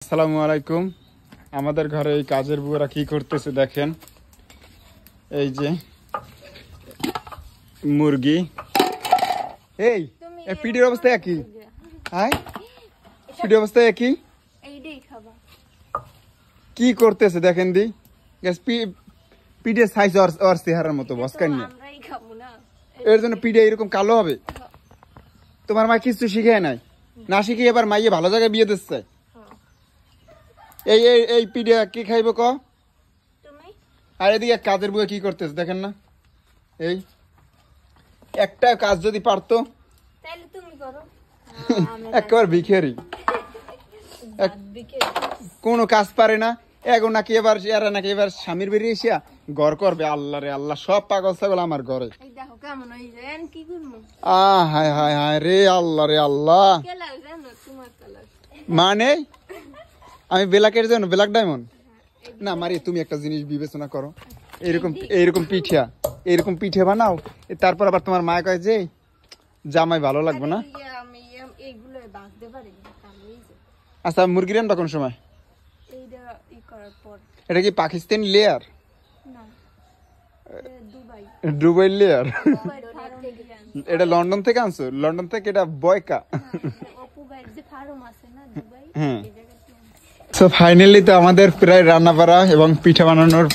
আসসালামু আলাইকুম। আমাদের ঘরে এই কাজের বুয়ারা কি করতেছে দেখেন। এই যে মুরগি, এই পিঠের অবস্থা একই। হ্যাঁ, পিঠের অবস্থা একই। কি করতেছে দেখেন দি, পিঠের সাইজ ওর চেহারার মতো বসকান নিয়ে। এর জন্য পিঠে এরকম কালো হবে? তোমার মা কিছু শিখে নাই, না শিখে এবার মাইয়ে ভালো জায়গায় বিয়ে দিচ্ছে। এই এই এই পিঠে কি খাইব ক? আর এদিকে কাজের বুয়া কি করতেছে দেখেন না। এই একটা কাজ যদি পারতো একবার ভিখারি, কোনো কাজ পারে না। এখন নাকি এবার এরা নাকি এবার স্বামীর বেরিয়ে এসিয়া ঘর করবে। আল্লাহ রে আল্লাহ, সব পাগল ছাগল আমার ঘরে। হায় হায় হায় রে আল্লাহ রে আল্লাহ। মানে আমি ব্ল্যাকের জন্য ব্ল্যাক ডায়মন্ড না মারি। তুমি একটা জিনিস বিবেচনা করো, এইরকম পিঠে বানাও, তারপর আবার তোমার মা কয় যে জামাই ভালো লাগবে না। আচ্ছা, মুরগি রান্না কোন সময়? এটা কি পাকিস্তানি লেয়ার? Dubai layer? এটা লন্ডন থেকে আনছো? লন্ডন থেকে এটা বয়কা। হ্যাঁ, তো ফাইনালি তো আমাদের প্রায় রান্না বাড়া এবং পিঠা বানানোর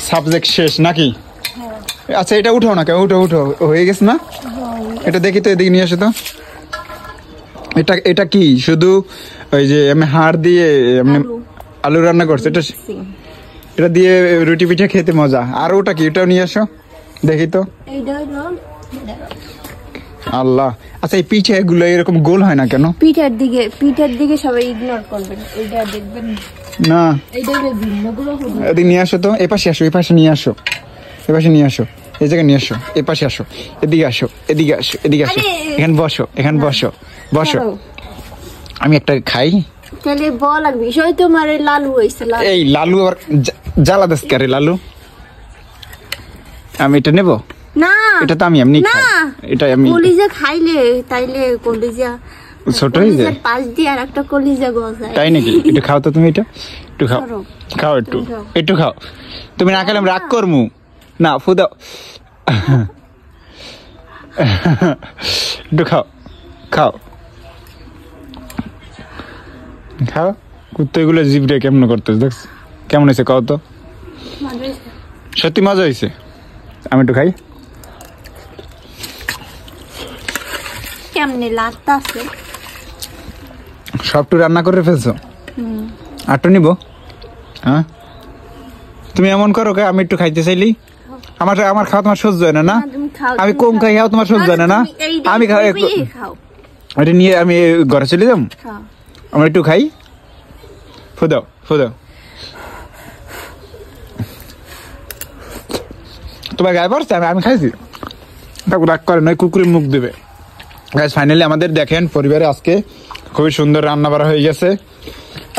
সাবজেক্ট শেষ নাকি? আচ্ছা, এটা উঠাও না, উঠো উঠো, হয়ে গেছে না? এটা দেখি তো, এদিকে নিয়ে আসো তো। এটা কি শুধু ওই যে আমি হাড় দিয়ে এমনি আলু রান্না করছে? এটা দিয়ে রুটি পিঠা খেতে মজা। আর ওটা কি? এটাও নিয়ে আসো দেখি তো। আল্লাহ, আচ্ছা এই পিঠে গুলো এরকম গোল হয় না কেন? পিঠের দিকে সবাই ইগনোর করবেন, এইটা দেখবেন না। এইটা ভিন্ন গুলো এদিকে নিয়ে আসো তো, এপাশে আসো, এপাশে নিয়ে আসো, এপাশে নিয়ে আসো, এই জায়গায় নিয়ে আসো, এপাশে আসো, এদিকে আসো, এদিকে আসো, এদিকে আসো, এখানে বসো, এখানে বসো, বসো। আমি একটা খাই। তাহলে বল লাগবে সই তোমার লালু হইছে। এই লালু আবার জ্বালা দেশ করে লালু। আমি এটা নেব না, এটা তো আমি এমনি খাই। এটা আমি কলিজা খাইলে তাইলে কলিজা ছোট হয়ে যায়, পাশ দিয়ে আর একটা কলিজা গজায়। তাই নাকি? একটু খাও তো তুমি, এটা একটু খাও, খাও একটু, একটু খাও। তুমি না খেলে আমি রাগ করমু না। ফুদাও, একটু খাও, খাও, খাও। কুত্তাগুলো জিভটা কেমন করতেছে দেখছ? কেমন হয়েছে কাও তো? সত্যি মজা হয়েছে। আমি একটু খাই। কেমনে লাগতাছে? সবটু রান্না করে ফেলছো? আটটু নিব? হ্যাঁ, তুমি এমন করো কে? আমি একটু খাইতে চাইলি, আমার খাওয়া তোমার সহ্য হয় না? না, আমি কম খাই, খাও তোমার সহ্য হয় না? আমি খাই, এটা নিয়ে আমি ঘরে চলে যাম। আমরা একটু খাই। ফুদাও, ফুদাও। তোমার গায়ে পড়ছে? আমি খাইছি। রাগ করে নয়, কুকুরের মুখ দেবে। ফাইনালি আমাদের দেখেন পরিবারে আজকে খুবই সুন্দর রান্না বাড়া হয়ে গেছে।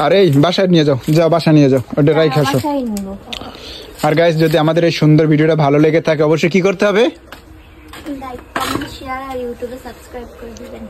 আর এই বাসায় নিয়ে যাও, যাও বাসায় নিয়ে যাও, ওটা রাই খাসো। আর গাইস, যদি আমাদের এই সুন্দর ভিডিওটা ভালো লেগে থাকে অবশ্যই কি করতে হবে? লাইক, কমেন্ট, শেয়ার আর ইউটিউবে সাবস্ক্রাইব করে দিবেন।